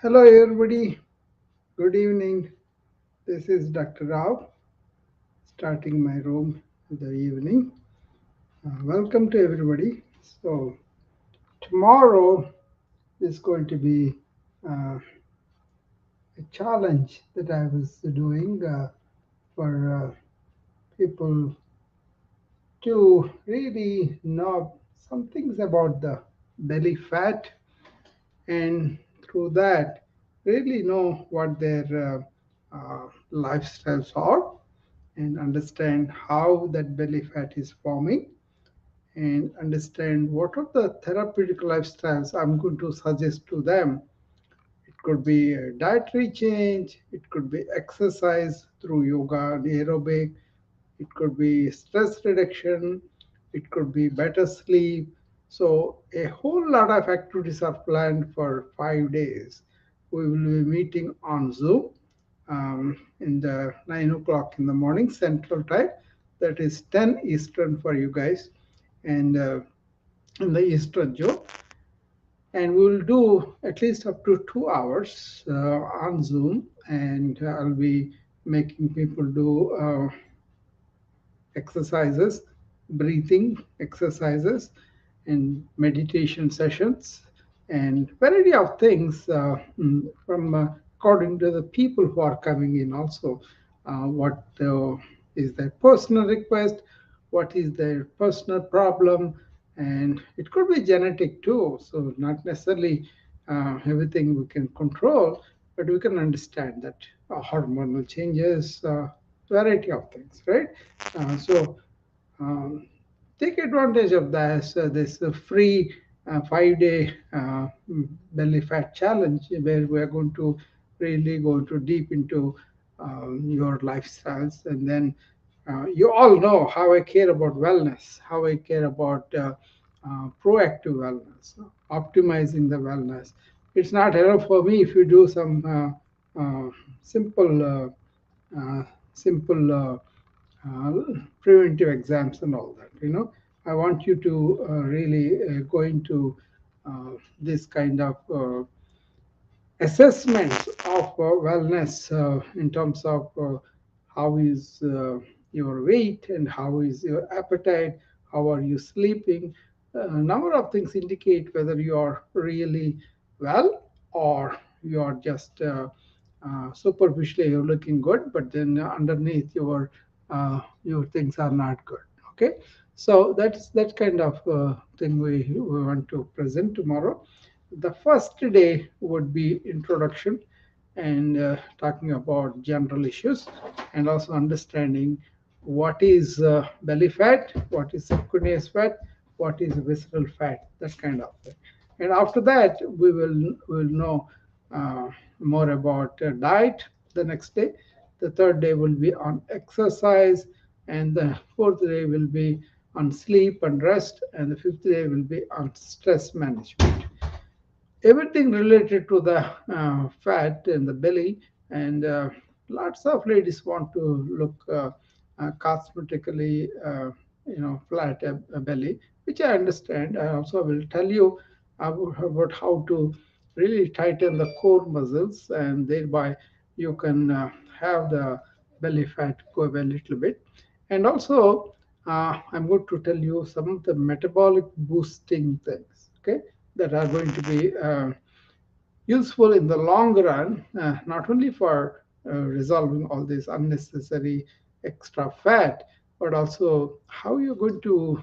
Hello, everybody. Good evening. This is Dr. Rao, starting my room in the evening. Welcome to everybody. So, tomorrow is going to be a challenge that I was doing for people to really know some things about the belly fat and through that really know what their lifestyles are and understand how that belly fat is forming and understand what are the therapeutic lifestyles I'm going to suggest to them. It could be a dietary change, it could be exercise through yoga and aerobic, it could be stress reduction, it could be better sleep. So, a whole lot of activities are planned for 5 days. We will be meeting on Zoom in the 9 o'clock in the morning Central Time. That is 10 Eastern for you guys, and in the Eastern Zone. And we will do at least up to 2 hours on Zoom, and I'll be making people do exercises, breathing exercises, and meditation sessions, and variety of things from according to the people who are coming in. Also, what is their personal request, what is their personal problem, and it could be genetic too. So not necessarily everything we can control, but we can understand that hormonal changes, variety of things, right? So um, take advantage of this free 5 day belly fat challenge where we are going to really go into deep into your lifestyles, and then you all know how I care about wellness, how I care about proactive wellness, optimizing the wellness. It's not enough for me if you do some simple uh, simple uh, preventive exams and all that. I want you to really go into this kind of assessments of wellness in terms of how is your weight and how is your appetite, how are you sleeping. A number of things indicate whether you are really well or you are just superficially you're looking good, but then underneath your things are not good. Okay, so that's that kind of thing we want to present tomorrow. The first day would be introduction and talking about general issues and also understanding what is belly fat, what is subcutaneous fat, what is visceral fat, that kind of thing. And after that, we will know uh, more about diet the next day. The third day will be on exercise, and the fourth day will be on sleep and rest, and the fifth day will be on stress management. Everything related to the fat in the belly, and lots of ladies want to look cosmetically flat belly, which I understand. I also will tell you about how to really tighten the core muscles, and thereby you can have the belly fat go away a little bit. And also I'm going to tell you some of the metabolic boosting things, okay, that are going to be useful in the long run, not only for resolving all this unnecessary extra fat, but also how you're going to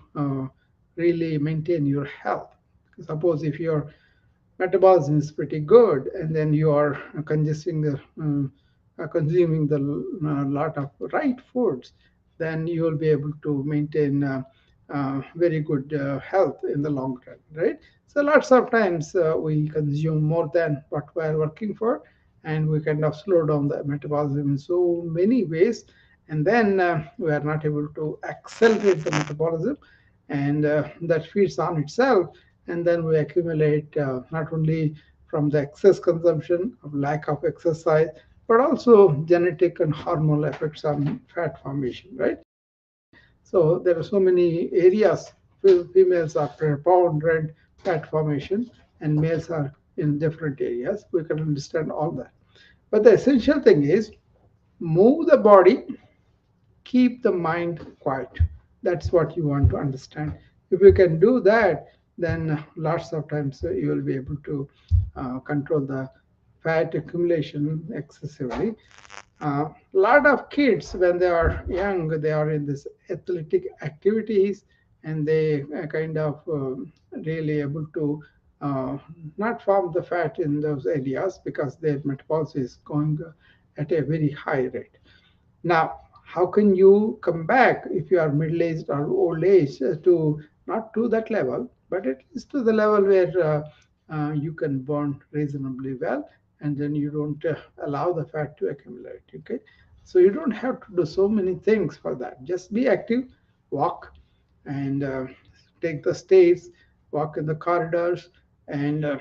really maintain your health. Suppose if your metabolism is pretty good, and then you are congesting consuming the lot of right foods, then you will be able to maintain very good health in the long run, right? So lots of times we consume more than what we are working for, and we kind of slow down the metabolism in so many ways, and then we are not able to accelerate the metabolism, and that feeds on itself, and then we accumulate not only from the excess consumption of lack of exercise, but also genetic and hormonal effects on fat formation, right? So there are so many areas. Females are preponderant fat formation, and males are in different areas. We can understand all that. But the essential thing is move the body, keep the mind quiet. That's what you want to understand. If you can do that, then lots of times you will be able to control the fat accumulation excessively. A lot of kids, when they are young, they are in this athletic activities, and they kind of really able to uh, not form the fat in those areas because their metabolism is going at a very high rate. Now, how can you come back if you are middle aged or old age to not to that level, but at least to the level where you can burn reasonably well, and then you don't allow the fat to accumulate. Okay, so you don't have to do so many things for that. Just be active, walk, and take the stairs, walk in the corridors, and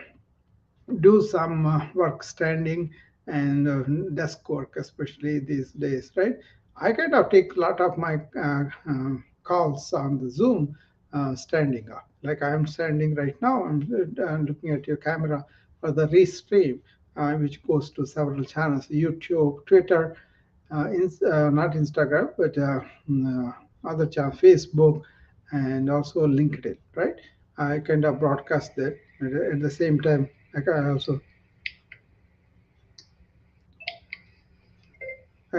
do some work standing and desk work, especially these days, right? I kind of take a lot of my calls on the Zoom standing up. Like I'm standing right now, I'm looking at your camera for the restream, which goes to several channels: YouTube, Twitter, not Instagram, but other channel, Facebook, and also LinkedIn, right? I kind of broadcast that at the same time. I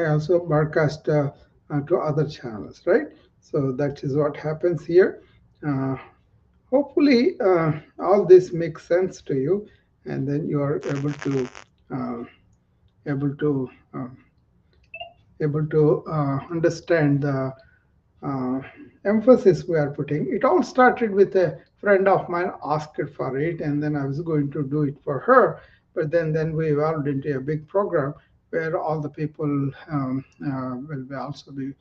also broadcast to other channels, right? So that is what happens here. Uh, Hopefully, all this makes sense to you, and then you are uh, able to able to understand the uh, emphasis we are putting. It all started with a friend of mine asked for it, and then I was going to do it for her. But then we evolved into a big program where all the people will be also be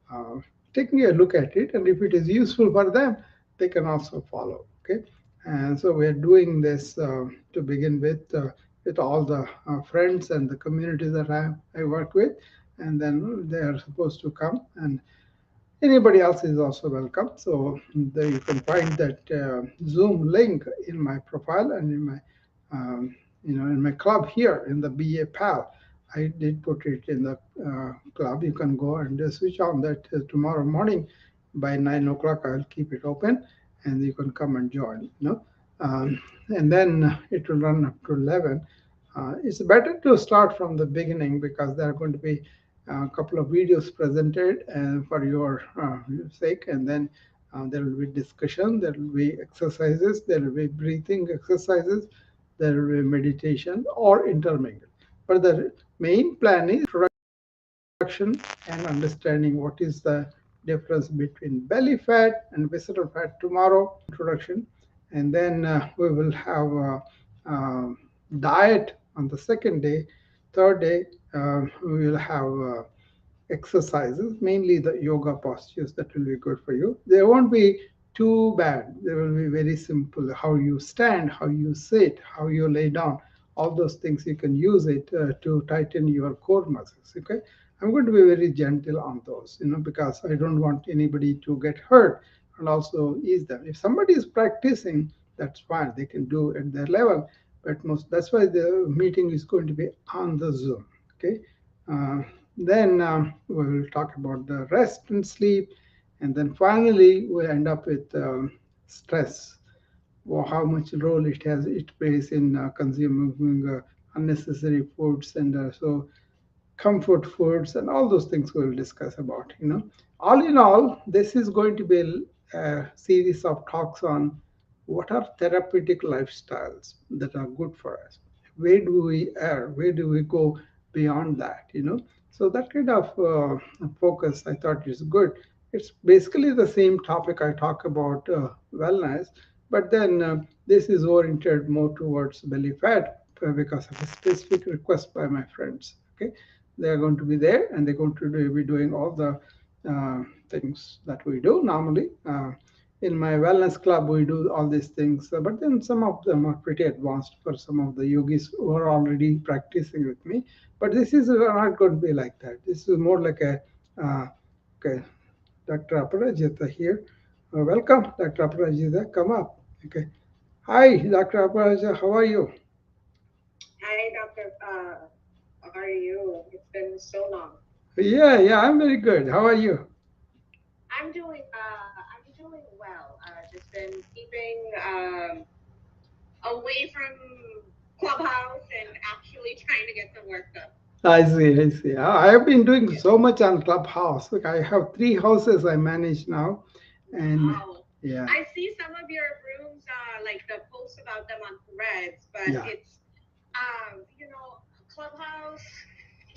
uh, taking a look at it, and if it is useful for them, they can also follow. Okay, and so we're doing this to begin with all the friends and the community that I work with, and then they are supposed to come, and anybody else is also welcome. So there you can find that Zoom link in my profile and in my, in my club here in the BA Pal. I did put it in the club. You can go and switch on that tomorrow morning by 9 o'clock. I'll keep it open, and you can come and join. And then it will run up to 11. It's better to start from the beginning because there are going to be a couple of videos presented for your sake, and then there will be discussion, there will be exercises, there will be breathing exercises, there will be meditation or intermingle. But the main plan is introduction and understanding what is the difference between belly fat and visceral fat tomorrow, introduction, and then we will have diet on the second day. Third day, we will have exercises, mainly the yoga postures that will be good for you. They won't be too bad. They will be very simple. How you stand, how you sit, how you lay down, all those things you can use it to tighten your core muscles. Okay, I'm going to be very gentle on those, because I don't want anybody to get hurt, and also ease them. If somebody is practicing, that's fine. They can do at their level, but most that's why the meeting is going to be on the Zoom. Okay. Uh, then we will talk about the rest and sleep, and then finally we end up with stress, or how much role it plays in consuming unnecessary foods, and so comfort foods, and all those things we'll discuss about. All in all, this is going to be a series of talks on what are therapeutic lifestyles that are good for us. Where do we err? Where do we go beyond that? So that kind of focus I thought is good. It's basically the same topic I talk about wellness, but then this is oriented more towards belly fat because of a specific request by my friends. Okay, they are going to be there, and they're going to be doing all the things that we do normally. In my wellness club, we do all these things, but then some of them are pretty advanced for some of the yogis who are already practicing with me. But this is not going to be like that. This is more like a okay, Dr. Aparajita here. Welcome, Dr. Aparajita. Come up. Okay. Hi, Dr. Aparajita. How are you? Hi, Doctor. How are you? It's been so long. Yeah, yeah, I'm very good. How are you? I'm doing well. Just been keeping away from Clubhouse and actually trying to get some work done. I see, I see. I have been doing so much on Clubhouse. Like I have three houses I manage now, and Wow. yeah, I see some of your rooms, like the posts about them on Threads, but yeah, it's Clubhouse.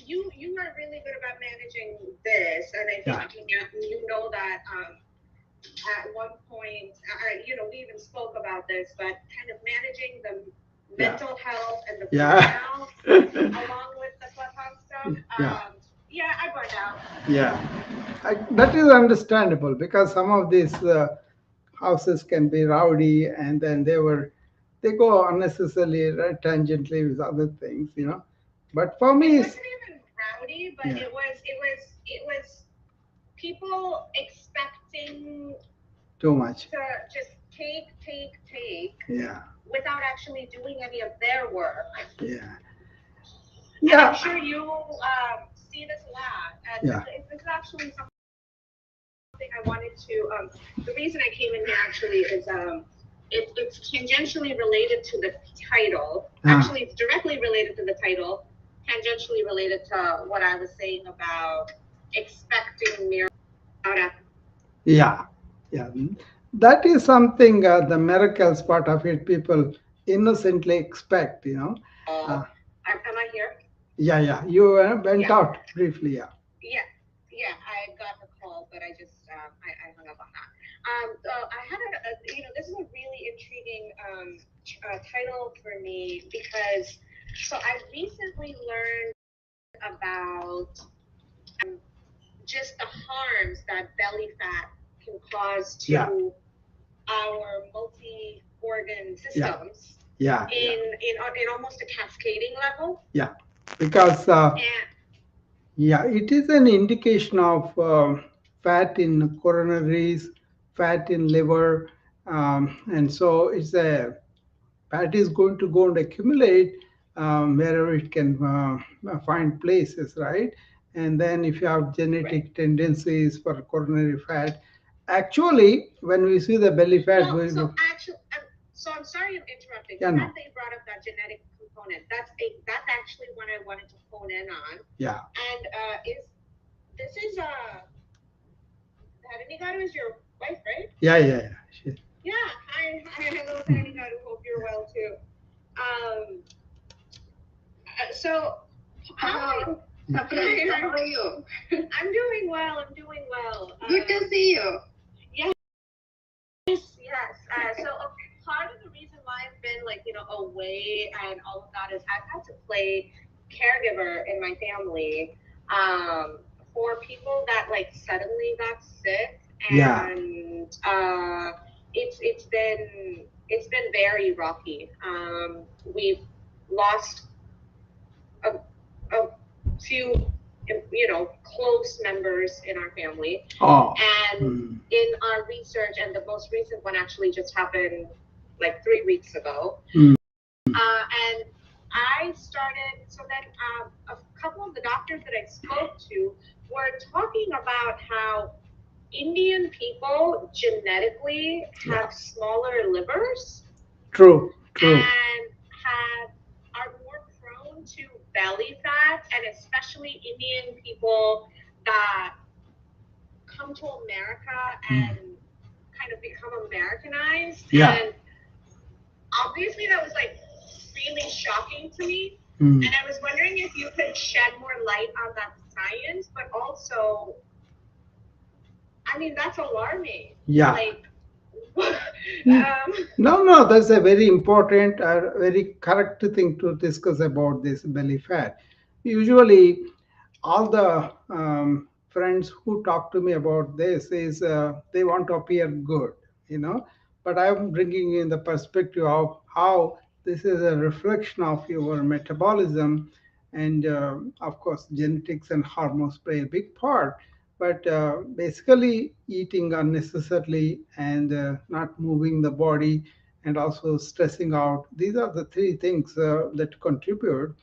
You are really good about managing this, and I think yeah, you know that. At one point, we even spoke about this, but kind of managing the yeah, mental health and the yeah, burnout along with the clubhouse stuff. yeah, Yeah, I burned out. yeah. That is understandable because some of these houses can be rowdy, and then they go unnecessarily right, tangentially with other things, you know. But for It me, it's wasn't even rowdy, but yeah, it was people expecting too much. to just take Yeah, without actually doing any of their work. yeah, And I'm yeah, sure you see this a lot. yeah. This is actually something I wanted to. The reason I came in here actually is it's tangentially related to the title. Actually, it's Ah. directly related to the title, tangentially related to what I was saying about expecting miracles without Yeah, yeah. That is something the miracles part of it people innocently expect, you know. Uh, am I here? yeah, yeah. You went Yeah. out briefly, yeah. Yeah, yeah, I got the call, but I hung up on that. I had this is a really intriguing title for me because so I recently learned about just the harms that belly fat can cause Yeah, to our multi-organ yeah, systems yeah, yeah, in almost a cascading level. yeah. Because And yeah, it is an indication of fat in coronaries, fat in liver, and so it's a fat is going to go and accumulate wherever it can find places, right? And then if you have right. genetic tendencies for coronary fat, actually, when we see the belly fat Well, going, so I'm sorry I'm interrupting. yeah, I'm glad no, that you brought up that genetic component. That's actually what I wanted to hone in on. yeah, And is this is Harinigado is your wife, right? yeah, yeah, yeah. Yeah. Hi, hello, Mhm. Harinigado. Hope you're well too. Um. So hi. Hello, Sapri. How are you? I'm doing well. I'm doing well. Good to see you. Yes, yes. So a part of the reason why I've been like away and all of that is I've had to play caregiver in my family for people that like suddenly got sick, Yeah, and it's been very rocky. We've lost a, a few close members in our family, oh, and mm, in our research, and the most recent one actually just happened like 3 weeks ago. mm, And I started, so then a couple of the doctors that I spoke to were talking about how Indian people genetically yeah, have smaller livers true, true, and have are more prone to belly fat, and especially Indian people that come to America mm, and kind of become Americanized. yeah, And obviously, that was like really shocking to me. mm, And I was wondering if you could shed more light on that science, but also, I mean, that's alarming. yeah. Like, Mm. No, no, that's a very important, very correct thing to discuss about this belly fat. Usually, all the friends who talk to me about this is they want to appear good, you know. But I'm bringing in the perspective of how this is a reflection of your metabolism, and of course, genetics and hormones play a big part. But basically, eating unnecessarily and not moving the body and also stressing out. These are the three things that contribute.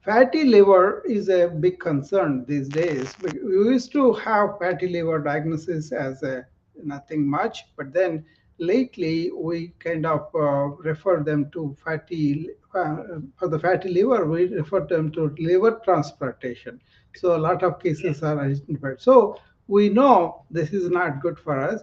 Fatty liver is a big concern these days. We used to have fatty liver diagnosis as a nothing much, but then lately we kind of refer them to for the fatty liver, we refer them to liver transplantation. So a lot of cases Yes. are identified. So we know this is not good for us.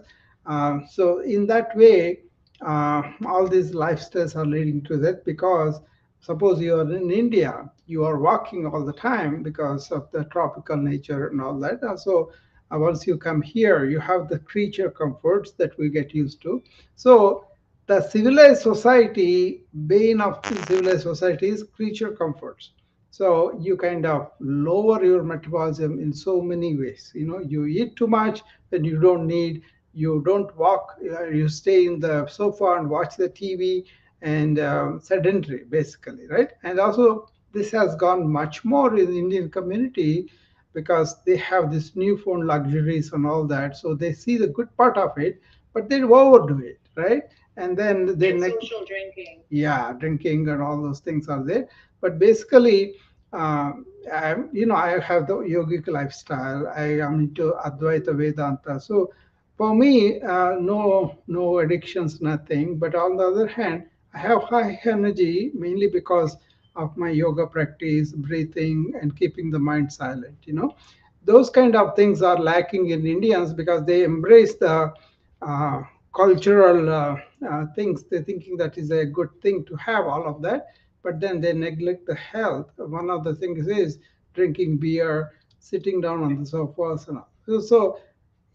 So in that way, all these lifestyles are leading to that because suppose you are in India, you are walking all the time because of the tropical nature and all that. So once you come here, you have the creature comforts that we get used to. So the civilized society, bane of the civilized society is creature comforts. So you kind of lower your metabolism in so many ways. You know, you eat too much, then you don't need. You don't walk. You stay in the sofa and watch the TV and sedentary basically, right? And also this has gone much more in the Indian community because they have this newfound luxuries and all that, so they see the good part of it, but they overdo it, right? And then they And social drinking. yeah, drinking and all those things are there. But basically, I have the yogic lifestyle. I am into Advaita Vedanta. So for me, no addictions, nothing. But on the other hand, I have high energy mainly because of my yoga practice, breathing, and keeping the mind silent. Those kind of things are lacking in Indians because they embrace the uh, cultural things. They're thinking that is a good thing to have all of that, but then they neglect the health. One of the things is drinking beer, sitting down on the sofas, and all. So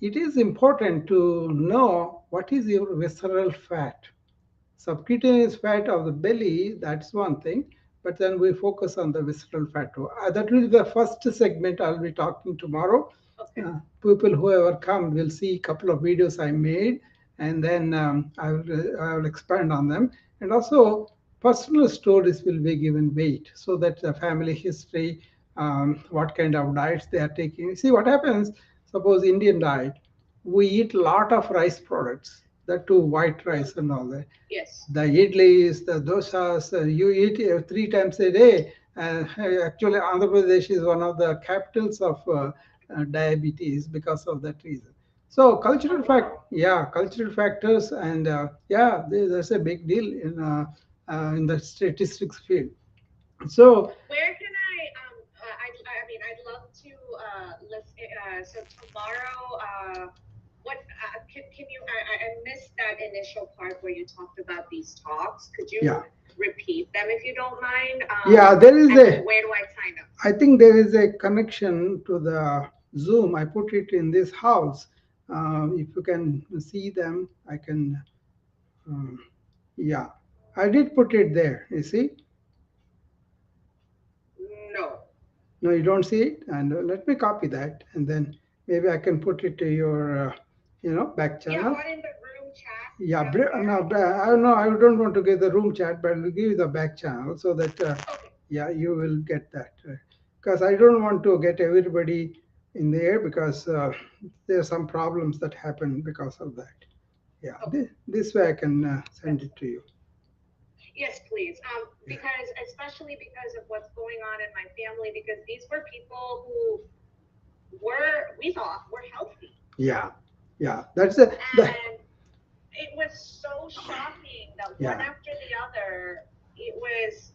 it is important to know what is your visceral fat. Subcutaneous fat of the belly, that's one thing, but then we focus on the visceral fat too. That will be the first segment I'll be talking tomorrow. Okay. People whoever come will see a couple of videos I made, and then I will expand on them. And also, personal stories will be given weight so that the family history, what kind of diets they are taking. See what happens. Suppose Indian diet, we eat a lot of rice products, that too white rice and all that. Yes. The idlis, the dosas, you eat three times a day. Actually, Andhra Pradesh is one of the capitals of diabetes because of that reason. So Oh, cultural fact, wow. yeah, cultural factors, and yeah, there's a big deal in the statistics field. So Where can I mean, I'd love to listen. So tomorrow, what can you? I missed that initial part where you talked about these talks. Could you yeah, repeat them if you don't mind? yeah, there is And a. where do I sign up? I think there is a connection to the Zoom. I put it in this house. If you can see them, I can. Um, yeah, I did put it there. You see? No. No, you don't see it. And let me copy that, and then maybe I can put it to your, back Yeah, channel. or in the room chat Yeah, down there. no, I don't know. I don't want to get the room chat, but I'll give you the back channel so that Okay. yeah, you will get that. Because I don't want to get everybody in there because there are some problems that happen because of that. Yeah, Okay. this way I can send That's it to you. Yes, please. Yeah, Because especially because of what's going on in my family, because these were people who we thought were healthy. yeah, yeah. That's the And it was so shocking that one yeah, after the other, it was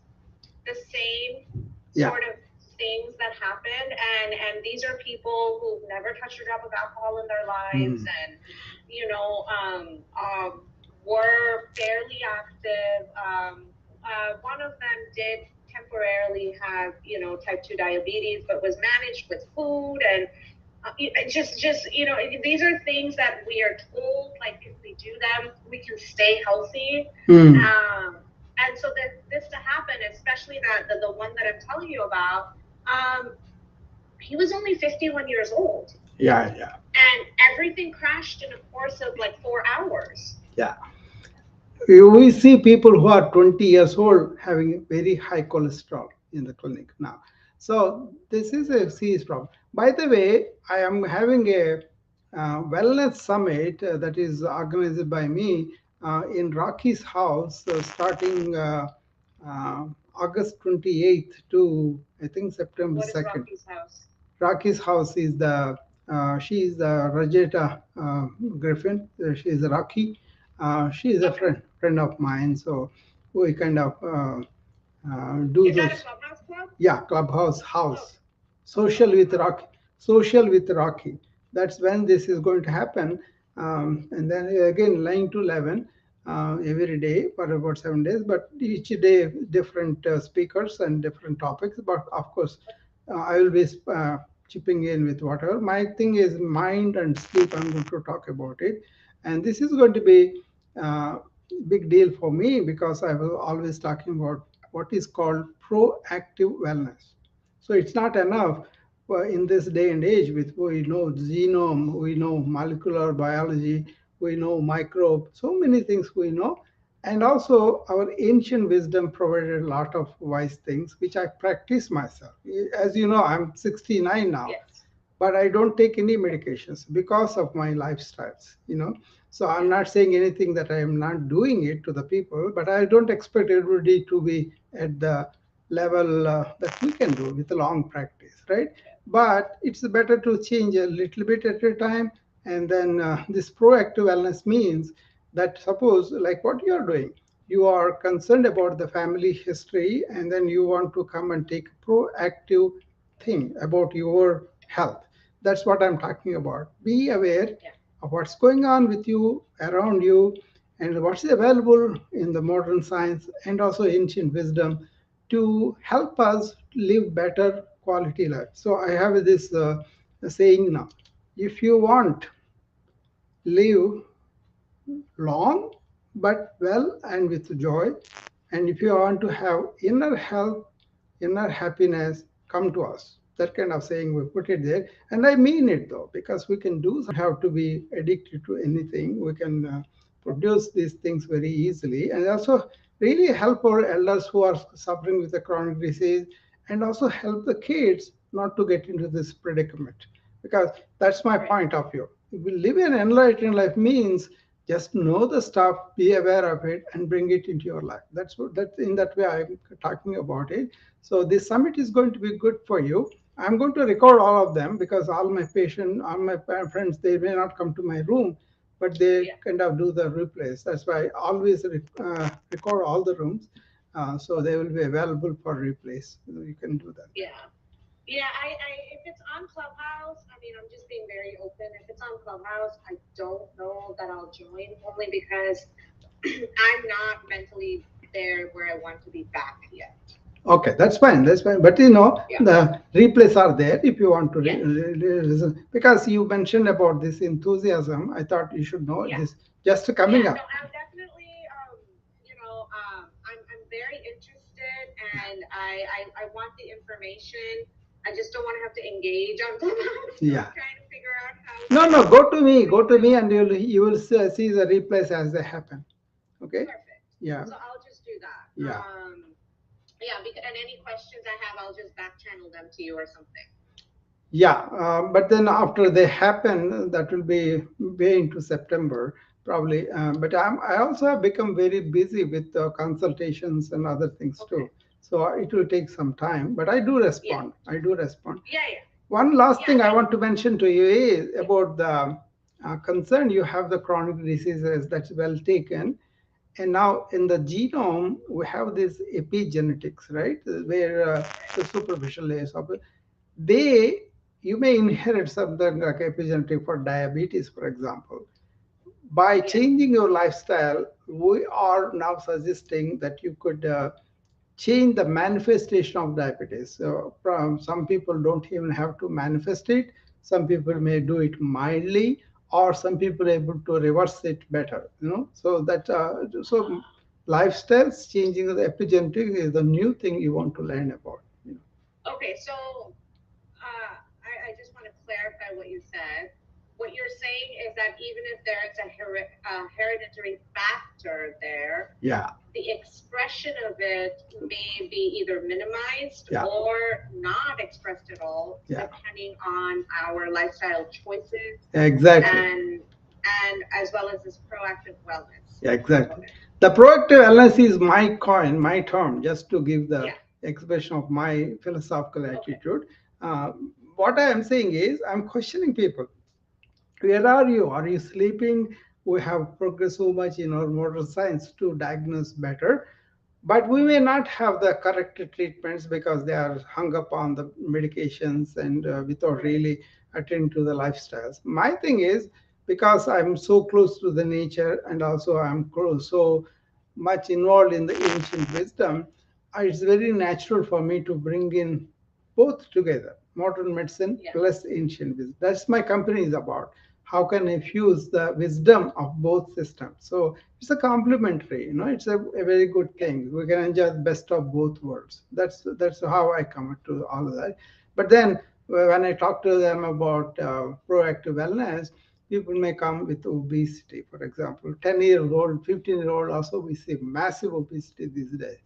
the same yeah. sort of things that happened. And these are people who've never touched a drop of alcohol in their lives Mm, and, you know, were fairly active. One of them did temporarily have, type 2 diabetes, but was managed with food and just these are things that we are told like if we do them we can stay healthy. mm. And so that this to happen, especially the one that I'm telling you about, um, he was only 51 years old Yeah, yeah, and everything crashed in a course of like 4 hours. yeah. We see people who are 20 years old having very high cholesterol in the clinic now. So this is a serious problem. By the way, I am having a wellness summit that is organized by me in Rocky's house starting uh, August 28th to I think September What is 2nd. Rocky's house? Rocky's house is she is the Rajeta Griffin. She is Rocky. She is a Okay. friend of mine. So we kind of do Is that a those. clubhouse club? Yeah, clubhouse Oh, house. okay, Social okay. with Rocky. Social with Rocky. That's when this is going to happen. And then again, 9 to 11 every day for about 7 days. But each day, different speakers and different topics. But of course, I will be chipping in with whatever. My thing is mind and sleep. I'm going to talk about it. And this is going to be big deal for me because I was always talking about what is called proactive wellness. So it's not enough in this day and age with we know genome, we know molecular biology, we know microbe, so many things we know. And also our ancient wisdom provided a lot of wise things which I practice myself. As you know, I'm 69 now, Yes. but I don't take any medications because of my lifestyles. So I'm Yeah. not saying anything that I am not doing it to the people, but I don't expect everybody to be at the level that we can do with a long practice, right? But it's better to change a little bit at a time. And then this proactive wellness means that suppose, like what you're doing, you are concerned about the family history, and then you want to come and take a proactive thing about your health. That's what I'm talking about. Be aware Yeah. of what's going on with you, around you, and what's available in the modern science and also ancient wisdom to help us live better quality life. So I have this saying now: if you want live long but well and with joy, and if you want to have inner health, inner happiness, come to us. That kind of saying we put it there. And I mean it though, because we can do have to be addicted to anything. We can produce these things very easily and also really help our elders who are suffering with a chronic disease and also help the kids not to get into this predicament. Because that's my Right. point of view. If we live an enlightened life means just know the stuff, be aware of it, and bring it into your life. That's in that way I'm talking about it. So this summit is going to be good for you. I'm going to record all of them because all my patients, all my friends, they may not come to my room, but they Yeah. kind of do the replays. That's why I always record all the rooms, so they will be available for replays. You can do that. Yeah. Yeah, if it's on Clubhouse, I mean, I'm just being very open. If it's on Clubhouse, I don't know that I'll join only because I'm not mentally there where I want to be back yet. Okay, that's fine. That's fine. But Yeah. the replays are there if you want to Yes. listen. Because you mentioned about this enthusiasm, I thought you should know Yeah. this just coming Yeah. No, up. I'm definitely, I'm very interested, and I want the information. I just don't want to have to engage on Clubhouse. So I'm Yeah. trying to figure out how No, to no, go to me, really. and you will see the replays as they happen. Okay? Perfect. Yeah, So I'll just do that. yeah. Yeah, because and any questions I have, I'll just back channel them to you or something. Yeah, but then after they happen, that will be way into September probably. But I also have become very busy with consultations and other things Okay. too. So it will take some time, but I do Yeah. respond. I do respond. Yeah. Yeah. One last Yeah. thing I And want to mention to you is yeah. about the concern you have the chronic diseases that's well taken. And now in the genome, we have this epigenetics, right? Where the superficial layers of it, they you may inherit something like epigenetic for diabetes, for example. By Yes. changing your lifestyle, we are now suggesting that you could change the manifestation of diabetes. So from some people don't even have to manifest it. Some people may do it mildly, or some people are able to reverse it better. So that lifestyles changing the epigenetic is the new thing you want to learn about. Okay. So I just want to clarify what you said. What you're saying is that even if there is a hereditary factor there, Yeah, the expression of it may be either minimized yeah, or not expressed at all, yeah. depending on our lifestyle choices Exactly. and as well as this proactive wellness. Yeah, Love exactly. it. The proactive wellness is my coin, my term, just to give the Yeah. expression of my philosophical Okay. attitude. Uh, what I am saying is, I'm questioning people. Where are you? Are you sleeping? We have progressed so much in our modern science to diagnose better, but we may not have the correct treatments because they are hung up on the medications and without Right. really attending to the lifestyles. My thing is, because I'm so close to the nature and also I'm close, so much involved in the ancient wisdom, it's very natural for me to bring in both together, modern medicine Yeah. plus ancient wisdom. That's my company is about. How can I fuse the wisdom of both systems? So it's a complementary, it's a very good Yeah. thing. We can enjoy the best of both worlds. That's how I come to all of that. But then when I talk to them about proactive wellness, people may come with obesity, for example. 10-year-old, 15-year-old also we see massive obesity these days.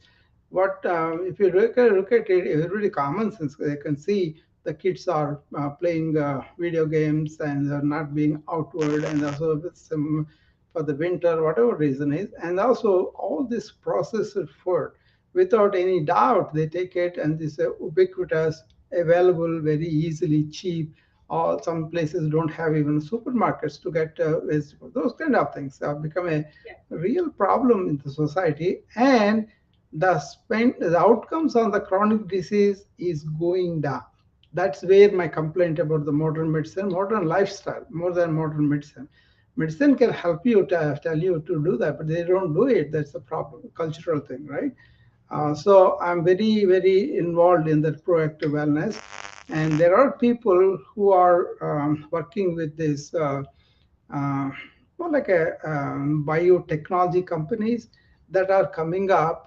What if you look at it, it's really common sense. They can see the kids are playing video games and they're not being outward, and also with some for the winter, whatever reason is, and also all this processed food. Without any doubt, they take it, and this ubiquitous, available, very easily, cheap. Or some places don't have even supermarkets to get vegetables. Those kind of things have become a Yeah. real problem in the society, and the outcomes on the chronic disease is going down. That's where my complaint about the modern medicine, modern lifestyle, more than modern medicine. Medicine can help you to tell you to do that, but they don't do it. That's the problem, cultural thing, right? So I'm very, very involved in that proactive wellness, and there are people who are working with this. Uh, More like a biotechnology companies that are coming up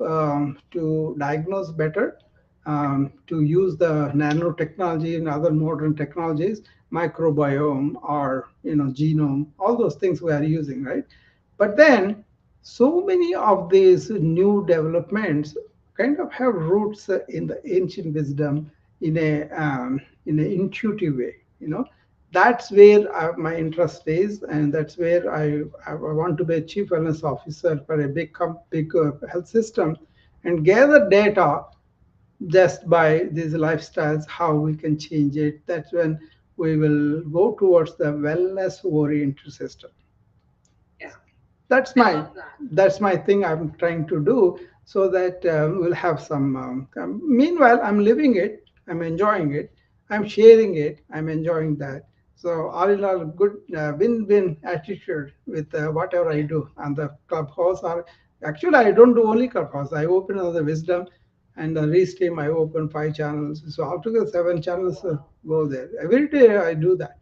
to diagnose better, to use the nanotechnology and other modern technologies, microbiome or genome, all those things we are using, right? But then so many of these new developments kind of have roots in the ancient wisdom in an intuitive way. That's where my interest is, and that's where I want to be a chief wellness officer for a big health system and gather data just by these lifestyles, how we can change it. That's when we will go towards the wellness oriented system. Yeah. that's I my love that. that's my thing I'm trying to do, so that we'll have some meanwhile I'm living it, I'm enjoying it, I'm sharing it, I'm enjoying that. So all in all, good win-win attitude with whatever I Yeah. do on the clubhouse. Or actually I don't do only clubhouse, I open another wisdom and the restream. I open 5 channels, so altogether 7 channels Oh wow. go there every day. I do that,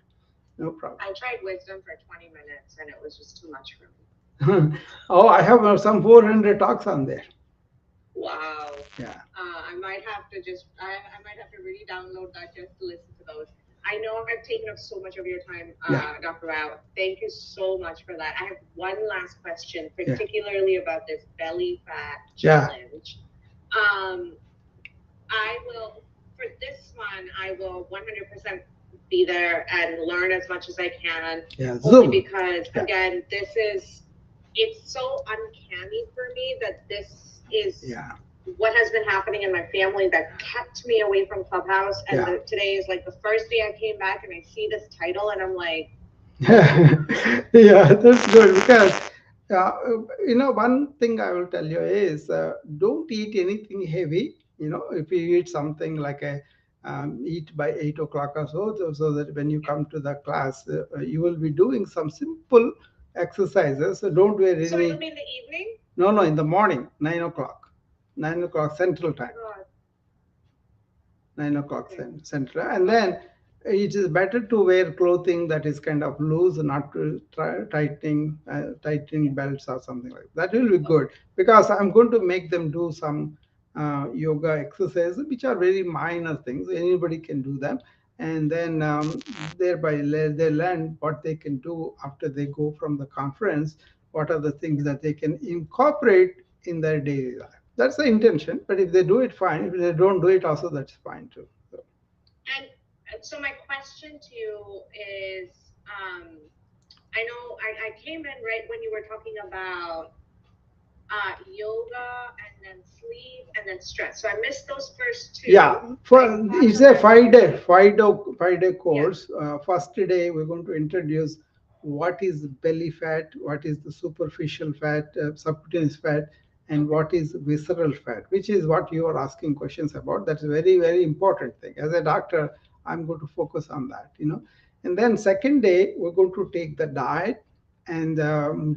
no problem. I tried wisdom for 20 minutes and it was just too much for me. Oh, I have some 400 talks on there. Wow. Yeah, I might have to just I might have to really download that just to listen to those. I know I've taken up so much of your time, yeah, Dr. Rao. Thank you so much for that. I have one last question, yeah, particularly about this belly fat yeah, challenge. Um, I will, for this one, I will 100% be there and learn as much as I can, yeah. only Zoom. because, Yeah, again, it's so uncanny for me that this is yeah, what has been happening in my family that kept me away from Clubhouse. And yeah. today is like the first day I came back and I see this title and I'm like, Yeah, that's good because uh, one thing I will tell you is don't eat anything heavy. If you eat something like a eat by 8 o'clock or so that when you come to the class, you will be doing some simple exercises. So don't wear so it'll any. be in the evening? No, no, in the morning, 9 o'clock, 9 o'clock Central Oh my Time. God. 9 o'clock Okay. central, and then Okay. it is better to wear clothing that is kind of loose, not to tightening Yeah. belts or something like that. That will be Okay. good, because I'm going to make them do some yoga exercises which are very minor things, anybody can do them. And then thereby they learn what they can do after they go from the conference, what are the things Yeah. that they can incorporate in their daily life. That's the intention. But if they do it, fine. If they don't do it, also that's fine too. So, And so my question to you is, I know I came in right when you were talking about yoga and then sleep and then stress. So I missed those first Yeah, two. I for caught it's the a rest. 5 day, 5 day Yeah. course. First day we're going to introduce what is belly fat, what is the superficial fat, subcutaneous fat, and Okay. what is visceral fat, which is what you are asking questions about. That's a very very important thing. As a doctor, I'm going to focus on that. And then second day we're going to take the diet and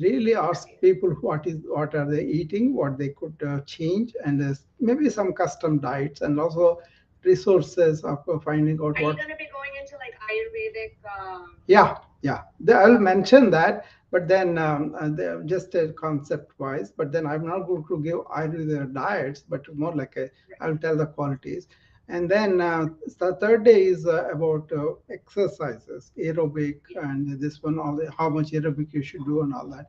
really ask Right. people what are they eating, what they could change, and maybe some custom diets, and also resources of finding out Are you what. gonna be going into like Ayurvedic? Yeah, yeah. I'll Okay. mention that, but then just concept wise. But then I'm not going to give either the diets, but more like Right. I'll tell the qualities. And then the third day is about exercises, aerobic, Yeah. and this one, how much aerobic you should do, and all that.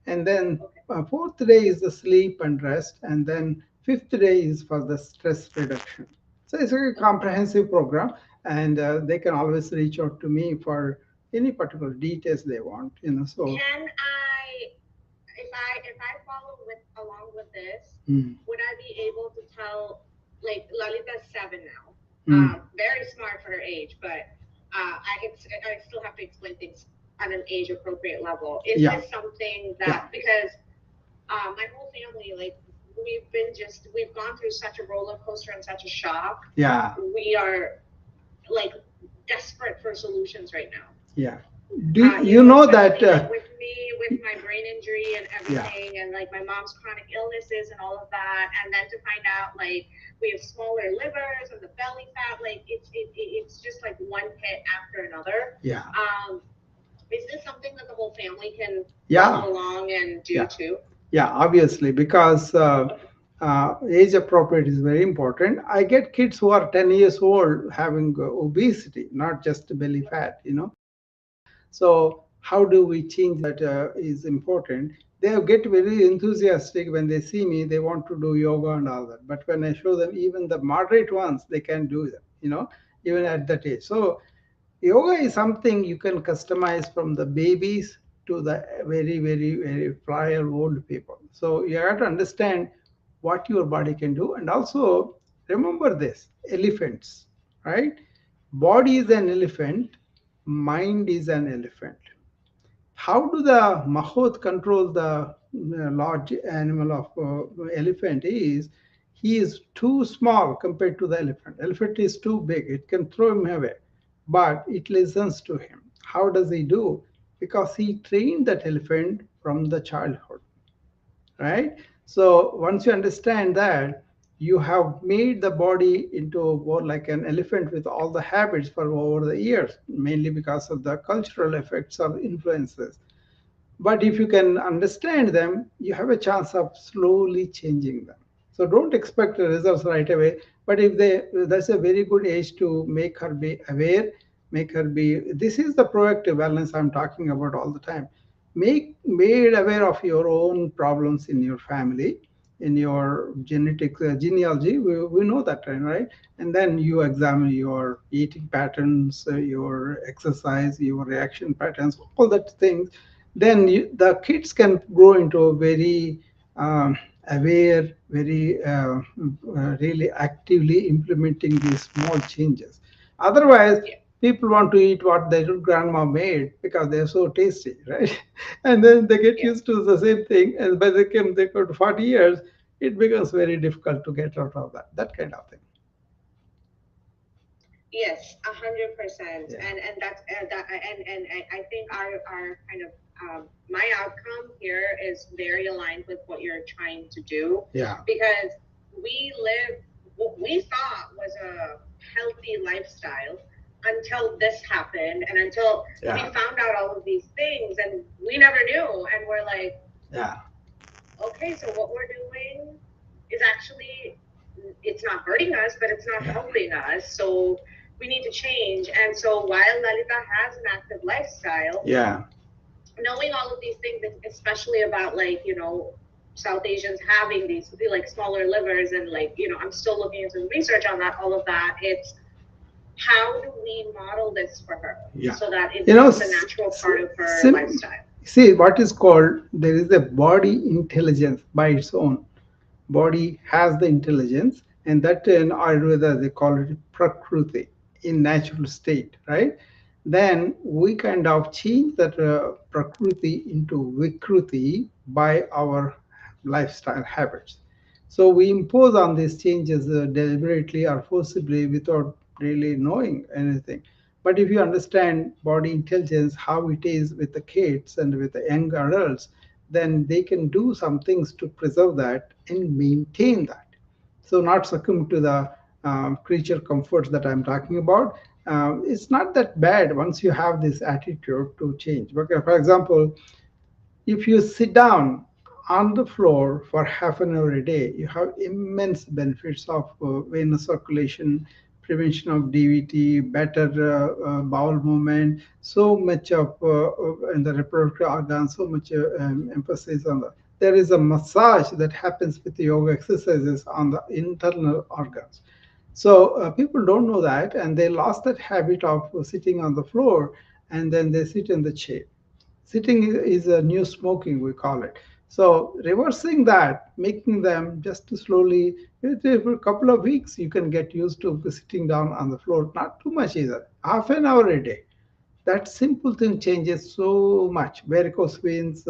And then Okay. fourth day is the sleep and rest, and then fifth day is for the stress reduction. So it's a Okay. comprehensive program, and they can always reach out to me for any particular details they want. So Can I, if I follow with along with this, mm, would I be able to tell, like Lalita's 7 now, mm, very smart for her age, but I still have to explain things at an age appropriate level. Is yeah, this something yeah, that because my whole family, like we've gone through such a roller coaster and such a shock. yeah, We are like desperate for solutions right now. yeah. Do you know that? Especially like with me, with my brain injury and Yeah, everything, and like my mom's chronic illnesses and all of that, and then to find out like we have smaller livers and the belly fat, like it's just like one hit after another. yeah, Is this something that the whole family can yeah, follow along and do yeah, too? yeah. Obviously, because age appropriate is very important. I get kids who are 10 years old having obesity, not just belly fat. So how do we change that is important. They get very enthusiastic when they see me. They want to do yoga and all that. But when I show them even the moderate ones, they can do them, even at that age. So yoga is something you can customize from the babies to the very, very, very prior old people. So you have to understand what your body can do. And also remember this elephants, right? Body is an elephant, mind is an elephant. How do the mahout control the large animal of elephant is he is too small compared to the elephant is too big, it can throw him away, but it listens to him. How does he do? Because he trained that elephant from the childhood, right? So once you understand that, you have made the body into more like an elephant with all the habits for over the years, mainly because of the cultural effects of influences. But if you can understand them, you have a chance of slowly changing them. So don't expect the results right away. But if that's a very good age to make her be aware, make her be. This is the proactive wellness I'm talking about all the time. Make made aware of your own problems in your family, in your genetic genealogy. We know that, right? And then you examine your eating patterns, your exercise, your reaction patterns, all that things. Then the kids can grow into a very aware, very really actively implementing these small changes. Otherwise, Yeah. people want to eat what their grandma made because they're so tasty, right? And then they get Yeah. used to the same thing, and by the time they go to 40 years, it becomes very difficult to get out of that kind of thing. Yes, 100%. Yeah, And that's that, and I think our kind of my outcome here is very aligned with what you're trying to do, yeah, because we live what we thought was a healthy lifestyle until this happened, and until we yeah, found out all of these things, and we never knew, and we're like, yeah, okay, so what we're doing is actually it's not hurting us, but it's not yeah, helping us. So we need to change. And so while Lalita has an active lifestyle, yeah, knowing all of these things, especially about like, South Asians having these like smaller livers and like, I'm still looking into the research on that, all of that. It's how do we model this for her Yeah. so that it You know, becomes a natural part of her lifestyle? see what is called, there is a body intelligence by its own. Body has the intelligence, and that in Ayurveda they call it prakruti, in natural state, right? Then we kind of change that prakruti into vikruti by our lifestyle habits. So we impose on these changes deliberately or forcibly without really knowing anything. But if you understand body intelligence, how it is with the kids and with the young adults, then they can do some things to preserve that and maintain that. So not succumb to the creature comforts that I'm talking about. It's not that bad once you have this attitude to change. Okay, for example, if you sit down on the floor for half an hour a day, you have immense benefits of venous circulation, prevention of DVT, better bowel movement, so much of in the reproductive organs, so much emphasis on the. There is a massage that happens with the yoga exercises on the internal organs. So people don't know that, and they lost that habit of sitting on the floor, and then they sit in the chair. Sitting is a new smoking, we call it. So reversing that, making them just to slowly, for a couple of weeks, you can get used to sitting down on the floor. Not too much either. Half an hour a day. That simple thing changes so much. Varicose veins,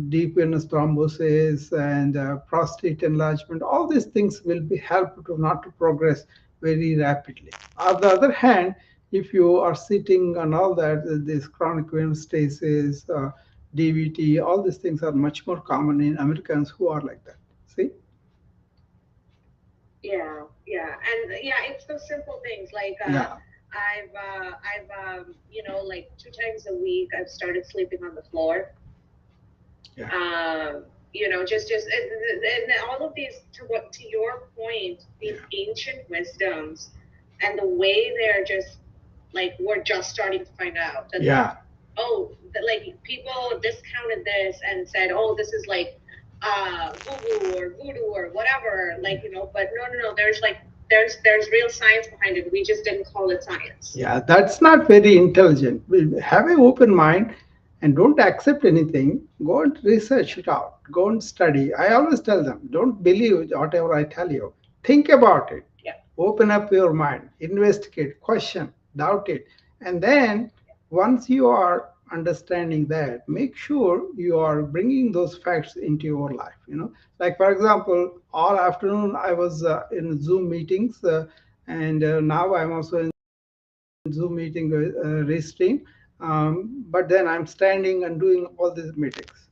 deep venous thrombosis, and prostate enlargement. All these things will be helped to not to progress very rapidly. On the other hand, if you are sitting and all that, this chronic venous stasis, DVT, all these things are much more common in Americans who are like that. See? Yeah, yeah, and yeah, it's those simple things like Yeah, like 2 times a week I've started sleeping on the floor. yeah, Just and all of these, to what, to your point, these yeah, ancient wisdoms and the way they're just like, we're just starting to find out that, yeah. oh, that, like, people discounted this and said, oh, this is like woo woo or voodoo or whatever, like, but no, no, no, there's like, there's real science behind it. We just didn't call it science. Yeah, that's not very intelligent. Have an open mind and don't accept anything. Go and research it out. Go and study. I always tell them, don't believe whatever I tell you. Think about it. Yeah. Open up your mind. Investigate, question, doubt it. And then once you are understanding that, make sure you are bringing those facts into your life. Like for example, all afternoon I was in Zoom meetings, and now I'm also in Zoom meeting restream. But then I'm standing and doing all these meetings,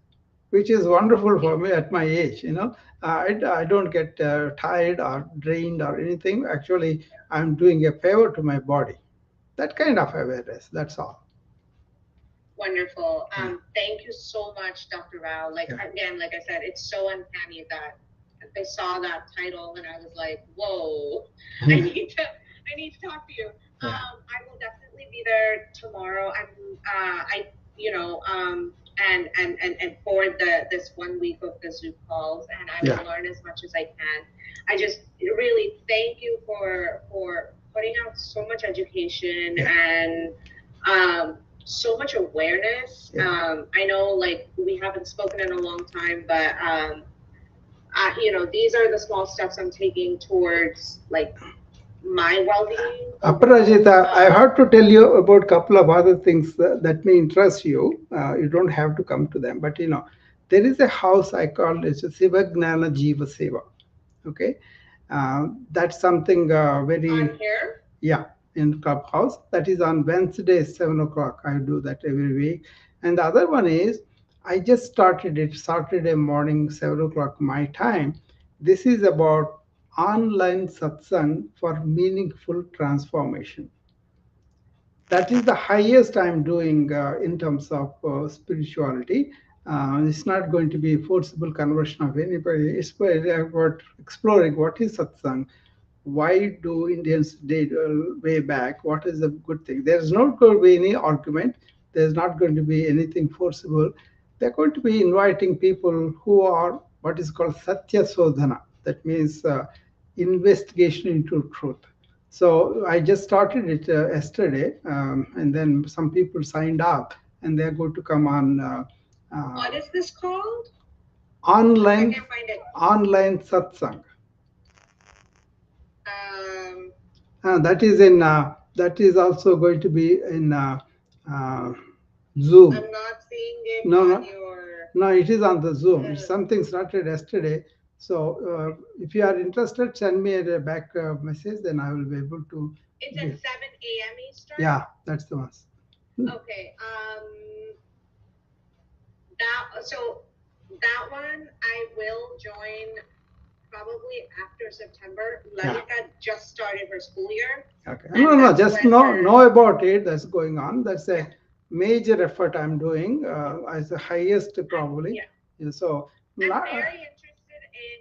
which is wonderful for me at my age. I don't get tired or drained or anything. Actually, I'm doing a favor to my body. That kind of awareness. That's all. Wonderful. Yeah. Thank you so much, Dr. Rao. Like, Yeah. again, like I said, it's so uncanny that I saw that title and I was like, whoa, I need to talk to you. Yeah. I will definitely be there tomorrow. I, and for this 1 week of the Zoom calls, and I Yeah. will learn as much as I can. I just really thank you for putting out so much education Yeah. and so much awareness. Yeah. I know, like, we haven't spoken in a long time, but these are the small steps I'm taking towards like my well-being overall. Aparajita, I have to tell you about a couple of other things that may interest you. You don't have to come to them, but there is a house I call it Siva Gnana Jiva Seva. Okay, that's something On very, here. yeah, in Clubhouse. That is on Wednesday, 7 o'clock. I do that every week. And the other one is I just started it Saturday morning, 7 o'clock my time. This is about online satsang for meaningful transformation. That is the highest I'm doing in terms of spirituality. It's not going to be forcible conversion of anybody. It's about exploring what is satsang, why do Indians did way back, what is the good thing. There's not going to be any argument. There's not going to be anything forcible. They're going to be inviting people who are what is called satya sodhana. That means investigation into truth. So I just started it yesterday, and then some people signed up, and they're going to come on What uh, is this called? I online can't find it. online satsang. Um, That is also going to be in uh, Zoom. I'm not seeing it No, on no, your. no. It is on the Zoom. It's Uh, something started yesterday. So okay. if you are interested, send me a back message. Then I will be able to It's at give. 7 a.m. Eastern. Yeah, that's the one. Okay. That so that one I will join probably after September. Yeah. Lalita just started her school year, Okay. No, and no. that's Just when know her. about it. That's going on. That's Yeah. a major effort I'm doing as the highest probably. Yeah. Yeah, so I'm not. very interested in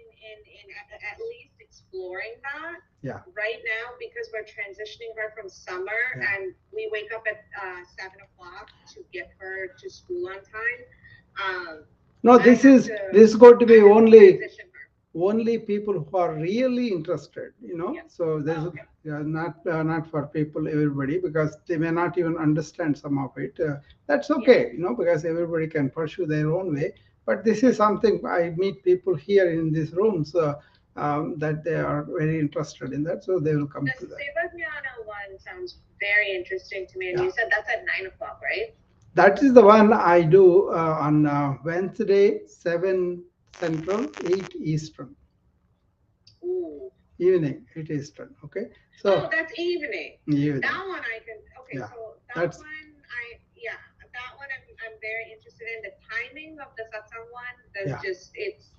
at least exploring that Yeah. right now because we're transitioning her from summer Yeah. and we wake up at 7 o'clock to get her to school on time. Um, No, I have to this is going to I be have to transition her. only people who are really interested, Yeah. so there's Oh, okay. not for people everybody, because they may not even understand some of it. That's Yeah. okay, because everybody can pursue their own way. But this is Yeah. something I meet people here in these rooms, that they are very interested in that, so they will come The to that. Sivajnana one sounds very interesting to me, and Yeah, you said that's at 9 o'clock, right? that is the one I do on Wednesday, 7 Central, 8 Eastern. Ooh. Evening, 8 Eastern. Okay, Oh, so that's evening. evening. That one I can. Okay, Yeah, so that that's one yeah, that one I'm very interested in. The timing of the satsang one, that's yeah, just it's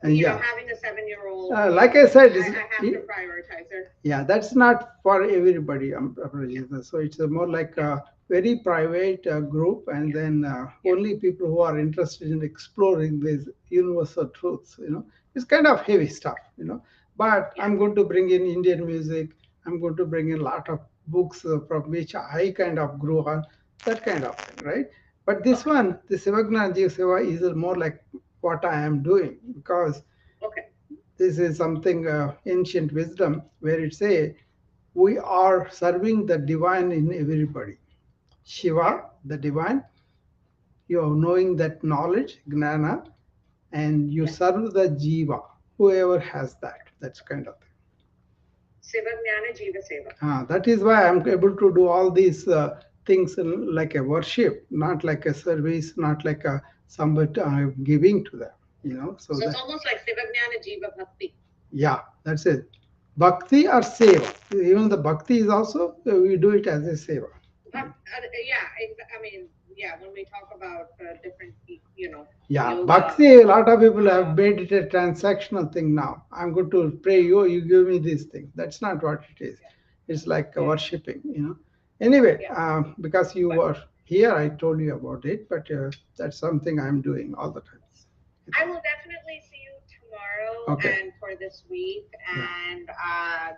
and yeah, having a 7-year-old. like I said, I have to prioritize her. yeah, that's not for everybody, Yeah, Abhijit. So it's a more like yeah, a very private group, and yeah, then yeah, only people who are interested in exploring these universal truths. It's kind of heavy stuff. But yeah. I'm going to bring in Indian music. I'm going to bring in a lot of books from which I kind of grew on, that kind of thing, right? But this Okay, one, the Sivagna Jiva Seva, is more like what I am doing, because okay, this is something ancient wisdom where it say we are serving the divine in everybody. yeah. Shiva, the divine, you are knowing that knowledge, gnana, and you Yeah. serve the jiva, whoever has that. That's kind of thing. Siva Jnana Jiva Seva. That is why I'm able to do all these things like a worship, not like a service, not like a somebody giving to them. So So it's that. almost like Siva Jnana Jiva Bhakti. Yeah, that's it. Bhakti or seva. Even the bhakti is also, we do it as a seva. Yeah, I mean, yeah. When we talk about different, Yeah, yoga. bhakti, a lot of people have Um, made it a transactional thing now. I'm going to pray you, you give me these things. That's not what it is. yeah, It's like yeah, worshipping. Anyway, yeah. because you But were here, I told you about it, but that's something I'm doing all the time. I will definitely see you tomorrow Okay, and for this week. yeah, And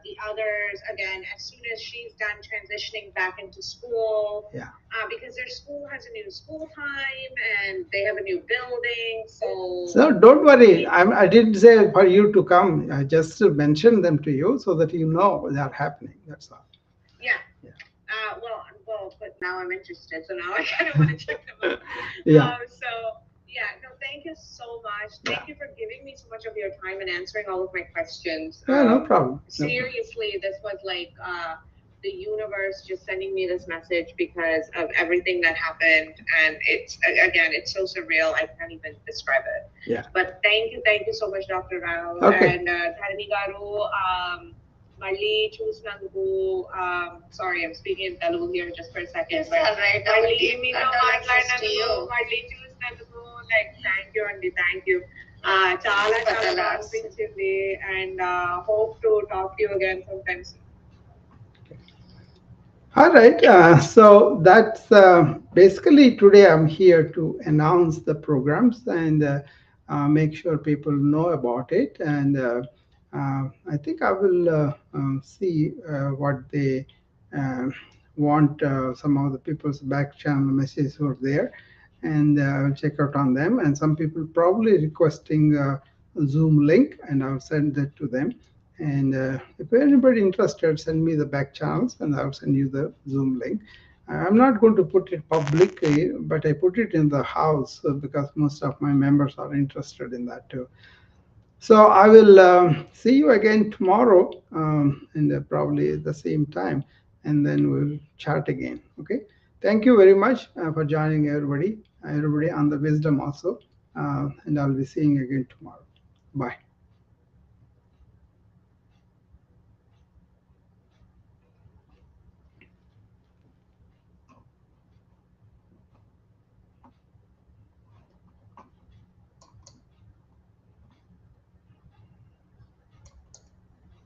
the others, again, as soon as she's done transitioning back into school, yeah. because their school has a new school time and they have a new building. So, So don't worry. we, I didn't say for you to come. I just mentioned them to you so that you know they are happening. That's all. yeah. Yeah. But now I'm interested. So now I kind of want to check them out. Yeah. So yeah, no, thank you so much. Yeah. Thank you for giving me so much of your time and answering all of my questions. Yeah. No problem. No problem. Seriously, this was like the universe just sending me this message because of everything that happened, and again, it's so surreal. I can't even describe it. Yeah. But thank you so much, Dr. Rao Okay. and Dharani Garu. మళ్ళీ చూసినందుకు sorry I'm speaking in Telugu here just for second It's all right. I will మళ్ళీ give మీతో condolences to మాట్లాడినందుకు you. మళ్ళీ చూసినందుకు like thank you అండి thank you చాలా Thanks for చాలా the బాగా loss. అనిపించింది and hope to talk to you again some times All right. So that's basically today I'm here to announce the programs and make sure people know about it. And I think I will see what they uh, want. Some of the people's back channel messages were there, and I'll check out on them. And some people probably requesting Zoom link, and I'll send that to them. And if anybody interested, send me the back channels and I'll send you the Zoom link. I'm not going to put it publicly, but I put it in the house because most of my members are interested in that too. So I will see you again tomorrow, and probably at the same time, and then we'll chat again. Okay. Thank you very much for joining everybody on the wisdom also, and I'll be seeing you again tomorrow. Bye.